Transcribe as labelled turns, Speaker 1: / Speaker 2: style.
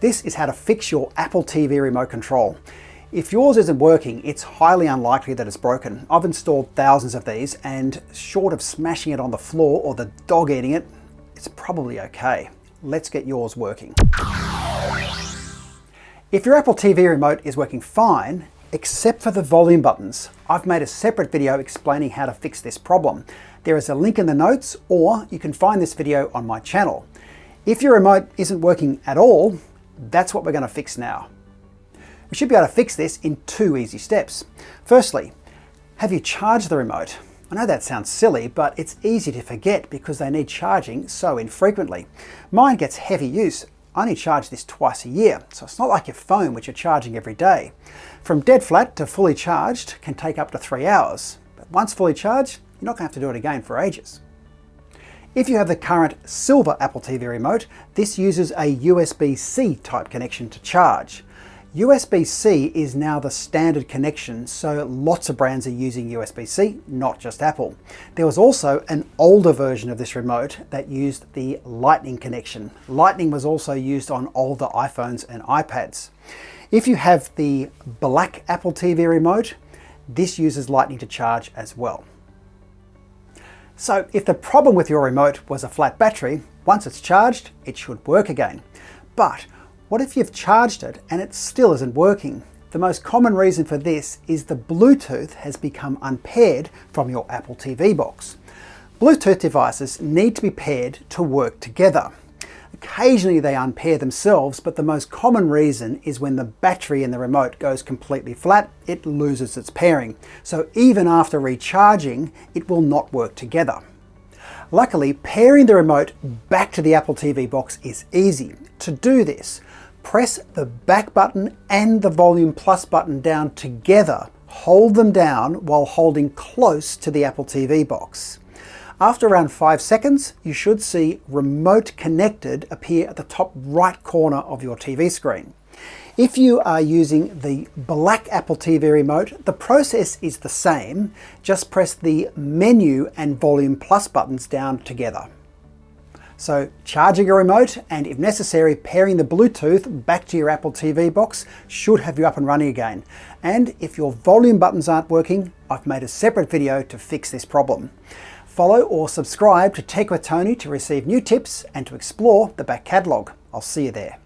Speaker 1: This is how to fix your Apple TV remote control. If yours isn't working, it's highly unlikely that it's broken. I've installed thousands of these, and short of smashing it on the floor or the dog eating it, it's probably okay. Let's get yours working. If your Apple TV remote is working fine, except for the volume buttons, I've made a separate video explaining how to fix this problem. There is a link in the notes, or you can find this video on my channel. If your remote isn't working at all, that's what we're going to fix now. We should be able to fix this in 2 easy steps. Firstly, have you charged the remote? I know that sounds silly, but it's easy to forget because they need charging so infrequently. Mine gets heavy use. I only charge this twice a year, so it's not like your phone which you're charging every day. From dead flat to fully charged can take up to 3 hours, but once fully charged, you're not going to have to do it again for ages. If you have the current silver Apple TV remote, this uses a USB-C type connection to charge. USB-C is now the standard connection, so lots of brands are using USB-C, not just Apple. There was also an older version of this remote that used the Lightning connection. Lightning was also used on older iPhones and iPads. If you have the black Apple TV remote, this uses Lightning to charge as well. So if the problem with your remote was a flat battery, once it's charged, it should work again. But what if you've charged it and it still isn't working? The most common reason for this is the Bluetooth has become unpaired from your Apple TV box. Bluetooth devices need to be paired to work together. Occasionally they unpair themselves, but the most common reason is when the battery in the remote goes completely flat, it loses its pairing. So even after recharging, it will not work together. Luckily, pairing the remote back to the Apple TV box is easy. To do this, press the back button and the volume plus button down together. Hold them down while holding close to the Apple TV box. After around 5 seconds, you should see Remote Connected appear at the top right corner of your TV screen. If you are using the black Apple TV remote, the process is the same. Just press the menu and volume plus buttons down together. So charging a remote and, if necessary, pairing the Bluetooth back to your Apple TV box should have you up and running again. And if your volume buttons aren't working, I've made a separate video to fix this problem. Follow or subscribe to Tech with Tony to receive new tips and to explore the back catalogue. I'll see you there.